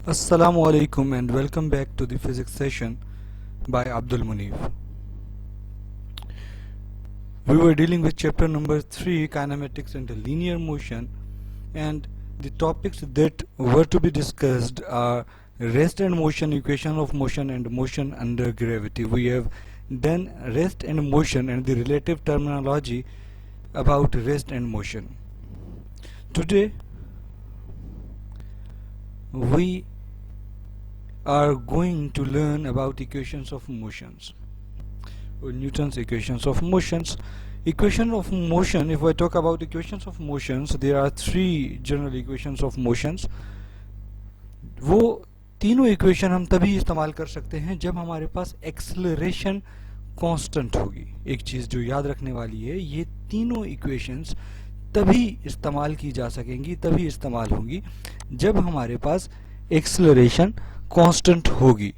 Assalamu alaikum and welcome back to the physics session by Abdul Munif. We were dealing with chapter number 3, kinematics and linear motion, and the topics that were to be discussed are rest and motion, equation of motion, and motion under gravity. We have done rest and motion and the relative terminology about rest and motion. Today we are going to learn about equations of motions, or Newton's equations of motions. Equation of motion, if I talk about equations of motions, there are three general equations of motions. वो तीनों equation हम तभी इस्तेमाल कर सकते हैं जब हमारे पास एक्सेलरेशन कांस्टेंट होगी. एक चीज़ जो याद रखने वाली है, ये तीनों इक्वेशंस तभी इस्तेमाल की जा सकेंगी, तभी इस्तेमाल होंगी जब हमारे पास एक्सेलरेशन कांस्टेंट होगी.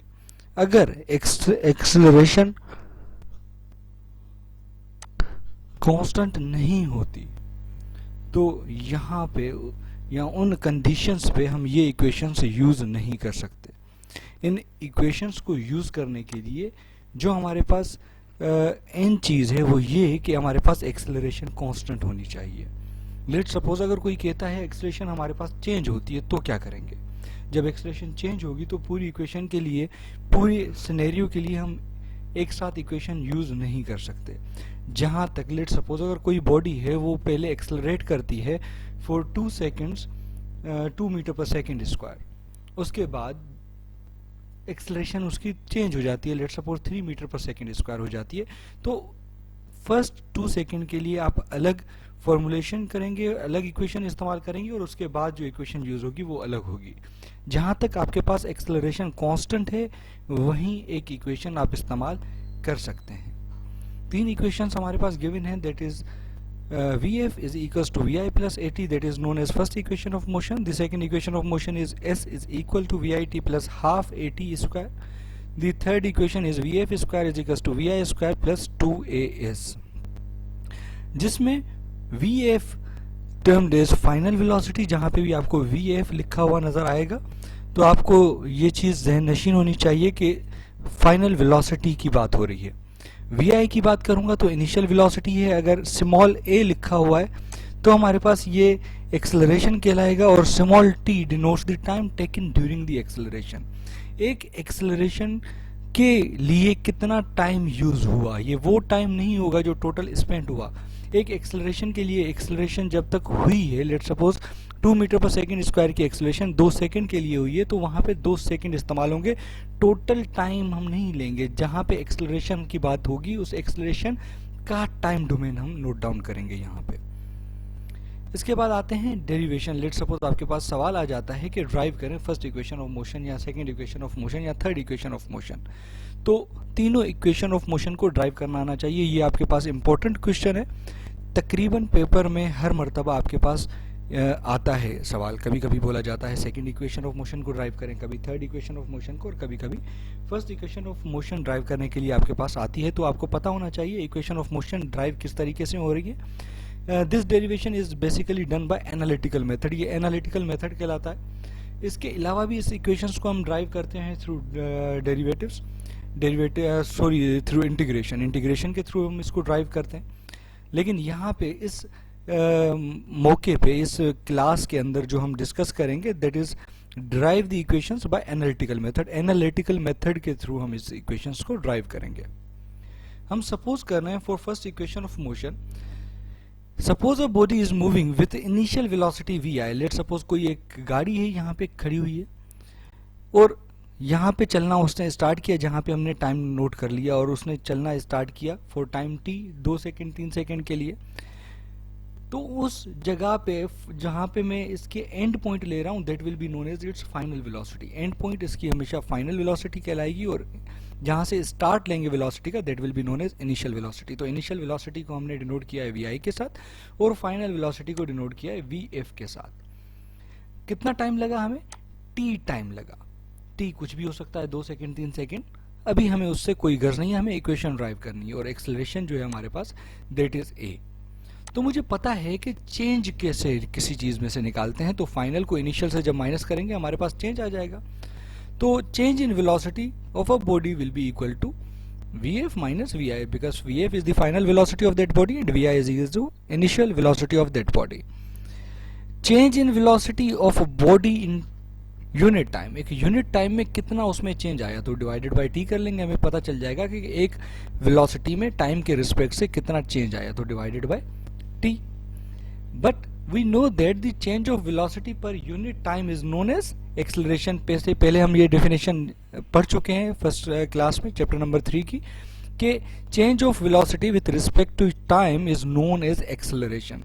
अगर एक्सेलरेशन कांस्टेंट नहीं होती तो यहाँ पे या उन कंडीशंस पे हम ये इक्वेशंस यूज़ नहीं कर सकते. इन इक्वेशंस को यूज़ करने के लिए जो हमारे पास एन चीज़ है वो ये कि हमारे पास एक्सेलरेशन कांस्टेंट होनी चाहिए. लेट्स सपोज अगर कोई कहता है एक्सेलरेशन हमारे पास चेंज होती है तो क्या करेंगे. जब एक्सेलरेशन चेंज होगी तो पूरी इक्वेशन के लिए, पूरी सिनेरियो के लिए हम एक साथ इक्वेशन यूज़ नहीं कर सकते. जहाँ तक लेट सपोज अगर कोई बॉडी है वो पहले एक्सेलरेट करती है फॉर 2 सेकेंड्स 2 मीटर पर सेकेंड स्क्वायर, उसके बाद एक्सेलरेशन उसकी चेंज हो जाती है, लेट सपोज 3 मीटर पर सेकेंड स्क्वायर हो जाती है, तो फर्स्ट 2 सेकेंड के लिए आप अलग फॉर्मुलेशन करेंगे, अलग इक्वेशन इस्तेमाल करेंगे और उसके बाद जो इक्वेशन यूज़ होगी वो अलग होगी. जहाँ तक आपके पास एक्सेलरेशन कांस्टेंट है वहीं एक इक्वेशन आप इस्तेमाल कर सकते हैं. तीन इक्वेशंस हमारे पास गिवन हैं, that is Vf is equals to Vi plus At, that is known as first equation of motion. The second equation of motion is S is equal to Vit plus half At square. The third equation is Vf square is equals to Vi square plus 2As, जिसमें Vf termed as final velocity. जहाँ पे भी आपको Vf लिखा हुआ नज़र आएगा तो आपको ये चीज़ ज़हन नशीन होनी चाहिए कि फाइनल वेलोसिटी की बात हो रही है. Vi की बात करूँगा तो इनिशियल वेलोसिटी है. अगर स्मॉल a लिखा हुआ है तो हमारे पास ये एक्सेलरेशन कहलाएगा और small t denotes the time taken during the acceleration. एक एक्सेलरेशन के लिए कितना टाइम यूज़ हुआ, ये वो टाइम नहीं होगा जो टोटल स्पेंड हुआ. एक एक्सेलरेशन के लिए एक्सेलरेशन जब तक हुई है, लेट सपोज 2 मीटर पर सेकेंड स्क्वायर की एक्सेलरेशन 2 सेकेंड के लिए हुई है, तो वहाँ पे 2 सेकेंड इस्तेमाल होंगे. टोटल टाइम हम नहीं लेंगे. जहाँ पे एक्सेलरेशन की बात होगी उस एक्सेलरेशन का टाइम डोमेन हम नोट डाउन करेंगे यहाँ पे. इसके बाद आते हैं डेरिवेशन. लेट सपोज आपके पास सवाल आ जाता है कि ड्राइव करें फर्स्ट इक्वेशन ऑफ मोशन या सेकंड इक्वेशन ऑफ मोशन या थर्ड इक्वेशन ऑफ मोशन. तो तीनों इक्वेशन ऑफ मोशन को ड्राइव करना आना चाहिए. ये आपके पास इंपॉर्टेंट क्वेश्चन है. तकरीबन पेपर में हर मरतबा आपके पास आता है सवाल. कभी कभी बोला जाता है सेकंड इक्वेशन ऑफ मोशन को ड्राइव करें, कभी थर्ड इक्वेशन ऑफ मोशन को, और कभी कभी first equation of motion drive करने के लिए आपके पास आती है. तो आपको पता होना चाहिए इक्वेशन ऑफ मोशन ड्राइव किस तरीके से हो रही है. This derivation is basically done by analytical method. ये एनालिटिकल मेथड कहलाता है. इसके अलावा भी इस इक्वेशंस को हम ड्राइव करते हैं थ्रू थ्रू इंटीग्रेशन के थ्रू हम इसको ड्राइव करते हैं. लेकिन यहाँ पे इस मौके पे, इस क्लास के अंदर जो हम डिस्कस करेंगे that is drive the equations bye analytical method. Analytical method के थ्रू हम इस इक्वेशंस को ड्राइव करेंगे. हम सपोज कर रहे हैं for first equation of motion, suppose a body is moving with initial velocity Vi. Let suppose कोई एक गाड़ी है यहाँ पे खड़ी हुई है और यहाँ पे चलना उसने स्टार्ट किया, जहाँ पे हमने टाइम नोट कर लिया, और उसने चलना स्टार्ट किया for time t 2 second 3 second के लिए. तो उस जगह पे जहाँ पे मैं इसके एंड पॉइंट ले रहा हूँ that will be known as its final velocity. And point इसकी हमेशा फाइनल वेलोसिटी कहलाएगी और जहाँ से स्टार्ट लेंगे वेलोसिटी का that will be known as initial velocity. तो इनिशियल वेलोसिटी को हमने डिनोट किया है Vi के साथ और फाइनल वेलोसिटी को डिनोट किया है Vf के साथ. कितना टाइम लगा हमें? t टाइम लगा. t कुछ भी हो सकता है, 2 सेकेंड 3 सेकेंड. अभी हमें उससे कोई गर्ज नहीं है, हमें इक्वेशन ड्राइव करनी है और एक्सेलरेशन जो है हमारे पास दैट इज a. तो मुझे पता है कि चेंज कैसे किसी चीज़ में से निकालते हैं. तो फाइनल को इनिशियल से जब माइनस करेंगे हमारे पास चेंज आ जाएगा. तो change in velocity of a body will be equal to Vf minus Vi, because Vf is the final velocity of that body and Vi is equal to initial velocity of that body. Change in velocity of a body in unit time, एक unit time में कितना उसमें change आया तो divided by T कर लेंगे, हमें पता चल जाएगा कि एक वेलोसिटी में टाइम के रिस्पेक्ट से कितना चेंज आया तो divided by T. But we know that the change of velocity per unit time is known as acceleration. पहले हम ये डेफिनेशन पढ़ चुके हैं फर्स्ट क्लास में चैप्टर नंबर 3 की, कि change of velocity with respect to time is known as acceleration.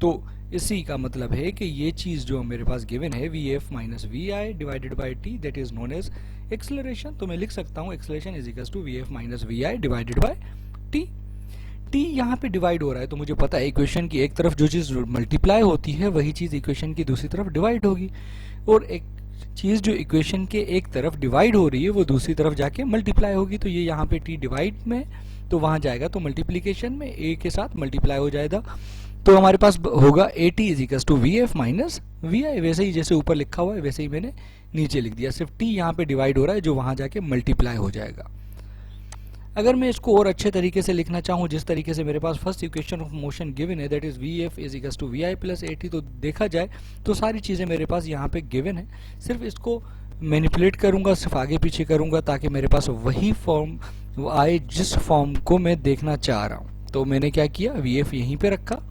तो इसी का मतलब है कि ये चीज जो मेरे पास गिवन है Vf minus Vi divided by T, that is known as acceleration. तो मैं लिख सकता हूँ acceleration is equal to Vf minus Vi divided by T. T यहाँ पे डिवाइड हो रहा है तो मुझे पता है इक्वेशन की एक तरफ जो चीज मल्टीप्लाई होती है वही चीज इक्वेशन की दूसरी तरफ डिवाइड होगी, और एक चीज जो इक्वेशन के एक तरफ डिवाइड हो रही है वो दूसरी तरफ जाके मल्टीप्लाई होगी. तो ये यहाँ पे टी डिवाइड में तो वहां जाएगा तो मल्टीप्लीकेशन में ए के साथ मल्टीप्लाई हो जाएगा, तो हमारे पास होगा AT is equal to VF minus Vi. वैसे ही जैसे ऊपर लिखा हुआ है वैसे ही मैंने नीचे लिख दिया, सिर्फ टी यहाँ पे डिवाइड हो रहा है जो वहां जाके मल्टीप्लाई हो जाएगा. अगर मैं इसको और अच्छे तरीके से लिखना चाहूँ जिस तरीके से मेरे पास first equation of motion given है, that is VF is equal to Vi plus AT, तो देखा जाए तो सारी चीज़ें मेरे पास यहाँ पे गिवन है, सिर्फ इसको मैनिपुलेट करूँगा, सिर्फ आगे पीछे करूँगा ताकि मेरे पास वही फॉर्म आए जिस फॉर्म को मैं देखना चाह रहा हूँ. तो मैंने क्या किया, VF यहीं पे रखा,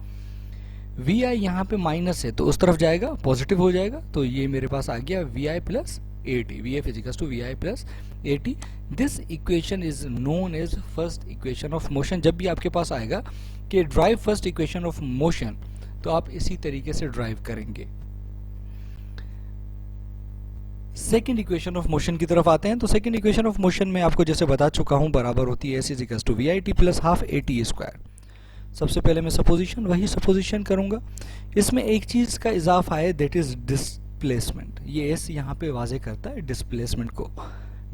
Vi यहाँ पे माइनस है तो उस तरफ जाएगा पॉजिटिव हो जाएगा, तो ये मेरे पास आ गया Vi plus AT. VF is equal to Vi plus AT. This equation is known as first equation of motion. जब भी आपके पास आएगा कि derive first equation of motion तो आप इसी तरीके से ड्राइव करेंगे. सेकेंड इक्वेशन ऑफ मोशन की तरफ आते हैं. तो सेकेंड इक्वेशन ऑफ मोशन में आपको जैसे बता चुका हूं बराबर होती है S is equal to VIT plus half AT square. सबसे पहले मैं सपोजिशन वही सपोजिशन करूंगा. इसमें एक चीज का इजाफा है दैट इज डिस्प्लेसमेंट. ये S यहाँ पे वाजे करता है डिस्प्लेसमेंट को,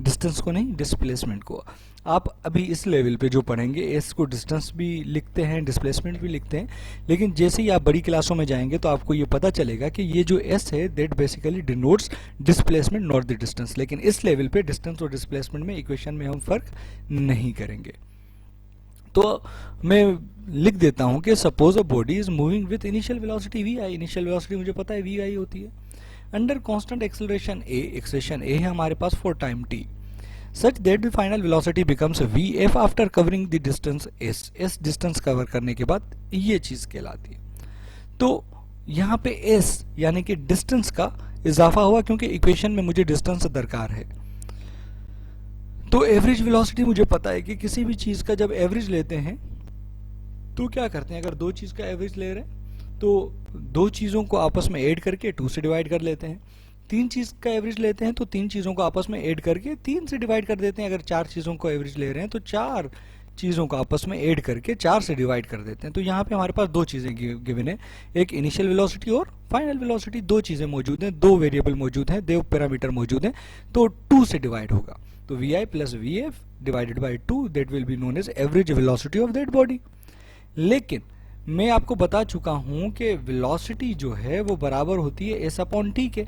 डिस्टेंस को नहीं, डिस्प्लेसमेंट को. आप अभी इस लेवल पे जो पढ़ेंगे S को डिस्टेंस भी लिखते हैं, डिस्प्लेसमेंट भी लिखते हैं, लेकिन जैसे ही आप बड़ी क्लासों में जाएंगे तो आपको ये पता चलेगा कि ये जो S है that basically denotes displacement not the distance. लेकिन इस लेवल पे डिस्टेंस और डिस्प्लेसमेंट में इक्वेशन में हम फर्क नहीं करेंगे. तो मैं लिख देता हूं कि suppose a body is moving with initial velocity Vi. Initial velocity मुझे पता है Vi होती है. Under constant acceleration A, acceleration A है हमारे पास for time t, such that the final velocity becomes Vf after covering the distance S. S distance cover करने के बाद ये चीज कहलाती है. तो यहाँ पे S यानी कि डिस्टेंस का इजाफा हुआ क्योंकि इक्वेशन में मुझे डिस्टेंस दरकार है. तो एवरेज वेलोसिटी मुझे पता है कि किसी भी चीज का जब एवरेज लेते हैं तो क्या करते हैं, अगर दो चीज का एवरेज ले रहे हैं तो दो चीजों को आपस में ऐड करके 2 से डिवाइड कर लेते हैं. 3 चीज का एवरेज लेते हैं तो 3 चीजों को आपस में ऐड करके 3 से डिवाइड कर देते हैं. अगर 4 चीजों को एवरेज ले रहे हैं तो 4 चीजों को आपस में ऐड करके 4 से डिवाइड कर देते हैं. तो यहाँ पे हमारे पास 2 चीजें गिवन है, एक इनिशियल वेलोसिटी और फाइनल वेलोसिटी. 2 चीजें मौजूद हैं, 2 वेरिएबल मौजूद हैं, 2 पैरामीटर मौजूद हैं, तो 2 से डिवाइड होगा. तो Vi plus Vf divided by 2 that will be known as average velocity of that body. लेकिन मैं आपको बता चुका हूं कि वेलोसिटी जो है वो बराबर होती है S अपॉन टी के.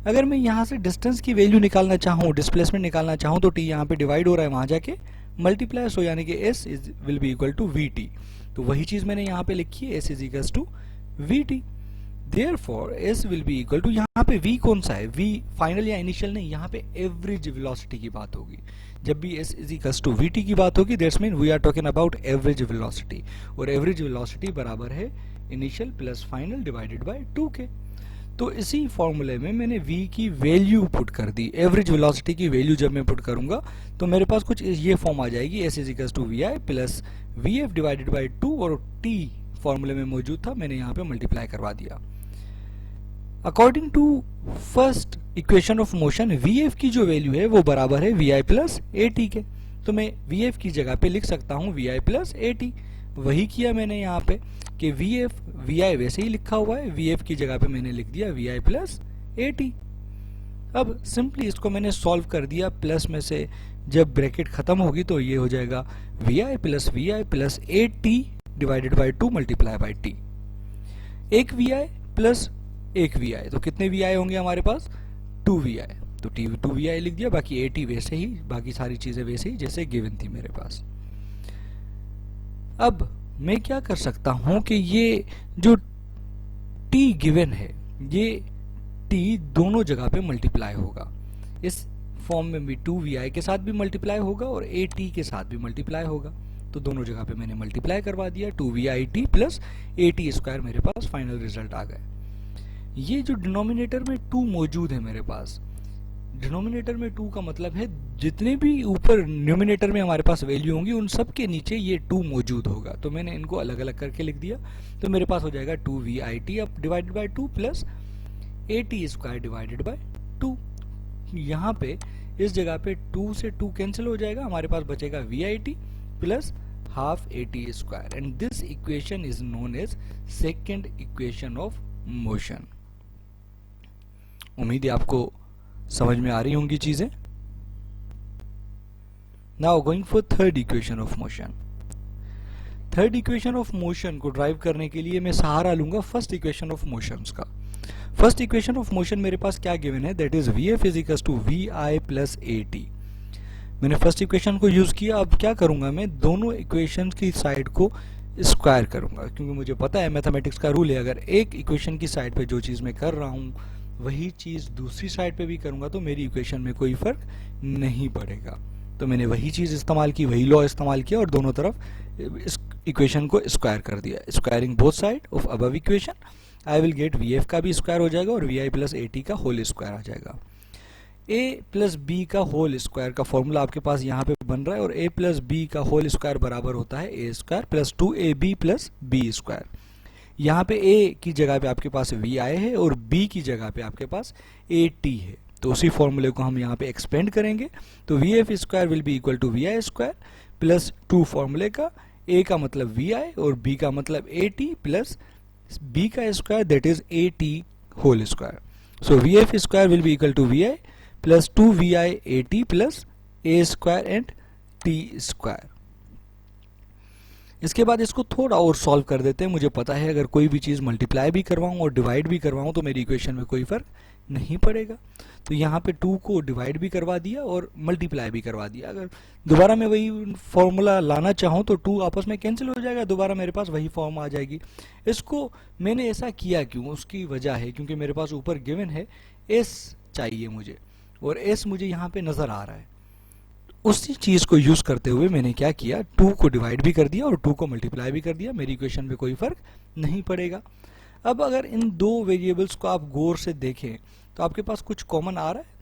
अगर मैं यहाँ से डिस्टेंस की वैल्यू निकालना चाहूँ, डिस्प्लेसमेंट निकालना चाहूँ, तो टी यहाँ पे डिवाइड हो रहा है, वहां जाके मल्टीप्लाई हो, यानी कि S will be equal to VT. तो वही चीज मैंने यहाँ पे लिखी है, S is equal to VT. Therefore S will be equal to, यहाँ पे V कौन सा है, V फाइनल या इनिशियल नहीं, यहाँ पे एवरेज वेलोसिटी की बात होगी. जब भी S is equal to VT की बात होगी that's mean we are talking about average velocity, और एवरेज वेलोसिटी बराबर है initial plus final divided by 2 के. तो इसी फॉर्मूले में मैंने V की वैल्यू पुट कर दी. एवरेज वेलोसिटी की वैल्यू जब मैं पुट करूंगा तो मेरे पास कुछ ये फॉर्म आ जाएगी, S is equal to Vi plus Vf divided by 2, और T फॉर्मूले में मौजूद था, मैंने यहाँ पे मल्टीप्लाई करवा दिया. According to first equation of motion Vf की जो वैल्यू है वो बराबर है Vi प्लस AT के. तो मैं Vf की जगह पे लिख सकता हूँ Vi प्लस AT. वही किया मैंने यहाँ पे कि Vi वैसे ही लिखा हुआ है, Vf की जगह पे मैंने लिख दिया Vi प्लस AT. अब सिंपली इसको मैंने सॉल्व कर दिया. प्लस में से जब ब्रैकेट खत्म होगी तो ये हो जाएगा Vi plus AT divided by 2 multiply by T. एक Vi प्लस एक Vi, तो कितने Vi होंगे हमारे पास, 2 Vi. तो टी टू वी आई लिख दिया, बाकी ए टी वैसे ही, बाकी सारी चीज़ें वैसे ही जैसे गिवन थी मेरे पास। अब मैं क्या कर सकता हूँ कि ये जो टी गिवन है, ये टी दोनों जगह पे मल्टीप्लाई होगा। इस फॉर्म में भी टू वी आई के साथ भी मल्टीप्लाई होगा और ए टी के साथ भी मल्टीप्लाई होगा। तो दोनों जगह पे मैंने मल्टीप्लाई करवा दिया, two we I T plus A T square मेरे पास फाइनल रिजल्ट आ गया। ये जो डिनोमिनेटर में टू मौजूद है मेरे पास, डिनोमिनेटर में टू का मतलब है जितने भी ऊपर न्यूमिनेटर में हमारे पास वैल्यू होंगी उन सब के नीचे ये टू मौजूद होगा। तो मैंने इनको अलग अलग करके लिख दिया, तो मेरे पास हो जाएगा टू वी आई टी अब divided by two plus A T square divided by two. यहाँ पे इस जगह पे टू से टू कैंसिल हो जाएगा, हमारे पास बचेगा V I T plus half A T square, and this equation is known as second equation of motion. उम्मीद है आपको समझ में आ रही होंगी चीजें। Now going for third equation of motion. Third equation of motion को ड्राइव करने के लिए मैं सहारा लूंगा फर्स्ट इक्वेशन ऑफ मोशंस का। फर्स्ट इक्वेशन ऑफ मोशन मेरे पास क्या गिवन है, that is V F is equal to we I plus A T. मैंने फर्स्ट इक्वेशन को यूज किया। अब क्या करूंगा, मैं दोनों इक्वेशन की साइड को स्क्वायर करूंगा, क्योंकि मुझे पता है मैथमेटिक्स का रूल है, अगर एक इक्वेशन की साइड पे जो चीज मैं कर रहा हूं वही चीज दूसरी साइड पे भी करूंगा तो मेरी इक्वेशन में कोई फर्क नहीं पड़ेगा। तो मैंने वही चीज इस्तेमाल की, वही लॉ इस्तेमाल किया और दोनों तरफ इस इक्वेशन को स्क्वायर कर दिया। Squaring both side of above equation I will get v f का भी स्क्वायर हो जाएगा और वी आई प्लस ए टी का होल स्क्वायर आ जाएगा। ए प्लस बी का होल स्क्वायर का फॉर्मूला आपके पास यहाँ पे बन रहा है और ए प्लस बी का होल स्क्वायर बराबर होता है a square plus two a b plus b square. यहाँ पे ए की जगह पे आपके पास वी आई है और बी की जगह पे आपके पास ए टी है, तो उसी फॉर्मूले को हम यहाँ पे एक्सपेंड करेंगे। तो V F square will be equal to we I square plus two फॉर्मूले का, ए का मतलब वी आई और बी का मतलब ए टी प्लस बी का square that is A T whole square. So V F square will be equal to we I plus two we I A T plus A square and T square. इसके बाद इसको थोड़ा और solve कर देते हैं। मुझे पता है अगर कोई भी चीज़ मल्टीप्लाई भी करवाऊँ और डिवाइड भी करवाऊँ तो मेरी इक्वेशन में कोई फर्क नहीं पड़ेगा। तो यहाँ पे टू को डिवाइड भी करवा दिया और मल्टीप्लाई भी करवा दिया। अगर दोबारा मैं वही फॉर्मूला लाना चाहूँ तो टू आपस में कैंसिल हो जाएगा, दोबारा मेरे पास वही फॉर्म आ जाएगी। इसको मैंने ऐसा किया क्यों, उसकी वजह है क्योंकि मेरे पास ऊपर गिवन है एस चाहिए मुझे और एस मुझे यहाँ पे नज़र आ रहा है। उसी चीज़ को यूज़ करते हुए मैंने क्या किया, टू को डिवाइड भी कर दिया और टू को मल्टीप्लाई भी कर दिया। मेरी इक्वेशन में कोई फर्क नहीं पड़ेगा। अब अगर इन दो वेरिएबल्स को आप गौर से देखें तो आपके पास कुछ कॉमन आ रहा है,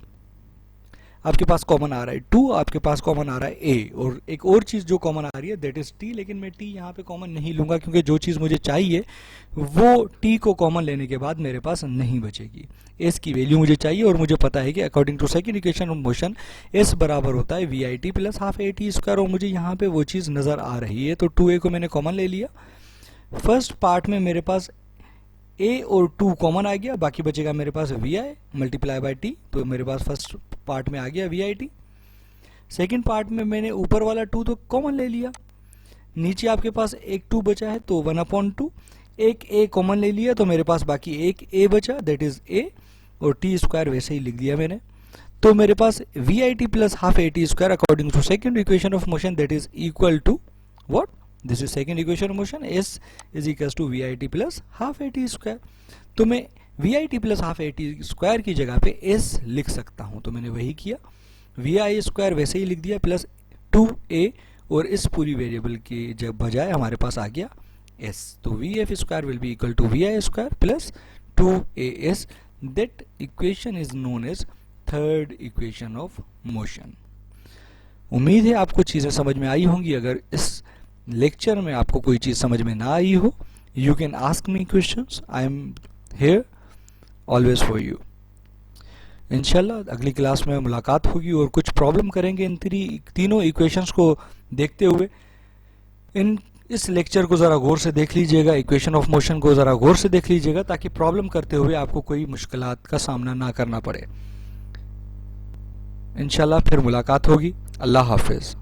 आपके पास कॉमन आ रहा है टू, आपके पास कॉमन आ रहा है ए, और एक और चीज़ जो कॉमन आ रही है दैट इज टी, लेकिन मैं टी यहाँ पे कॉमन नहीं लूंगा क्योंकि जो चीज़ मुझे चाहिए वो टी को कॉमन लेने के बाद मेरे पास नहीं बचेगी। एस की वैल्यू मुझे चाहिए और मुझे पता है कि according to second equation of motion S बराबर होता है V I T plus half A T square, और मुझे यहाँ पे वो चीज़ नज़र आ रही है। तो टू ए को मैंने कॉमन ले लिया। फर्स्ट पार्ट में मेरे पास ए और टू कॉमन आ गया, बाकी बचेगा मेरे पास v i multiply by t, तो मेरे पास फर्स्ट पार्ट में आ गया वी आई टी। सेकेंड पार्ट में मैंने ऊपर वाला टू तो कॉमन ले लिया, नीचे आपके पास एक टू बचा है तो 1/2, एक ए कॉमन ले लिया तो मेरे पास बाकी एक ए बचा दैट इज ए, और टी स्क्वायर वैसे ही लिख दिया मैंने। तो मेरे पास v I T plus half A T square according to second equation of motion that is equal to what, this is second equation of motion, s is equal to we I T plus half A T square. तो मैं v I T plus half A T square की जगह पे S लिख सकता हूँ, तो मैंने वही किया, वी आई स्क्वायर वैसे ही लिख दिया प्लस टू ए, और इस पूरी वेरिएबल की जब बजाय हमारे पास आ गया एस। तो V F square will be equal to we I square plus two A S, that equation is known as third equation of motion. उम्मीद है आपको चीज़ें समझ में आई होंगी। अगर इस लेक्चर में आपको कोई चीज़ समझ में ना आई हो, you can ask me questions, I am here always for you. इंशाल्लाह अगली क्लास में मुलाकात होगी और कुछ प्रॉब्लम करेंगे इन तीनों इक्वेशंस को देखते हुए। इस लेक्चर को ज़रा गौर से देख लीजिएगा, इक्वेशन ऑफ मोशन को ज़रा गौर से देख लीजिएगा ताकि प्रॉब्लम करते हुए आपको कोई मुश्किलात का सामना ना करना पड़े। इंशाल्लाह फिर मुलाकात होगी। अल्लाह हाफिज़।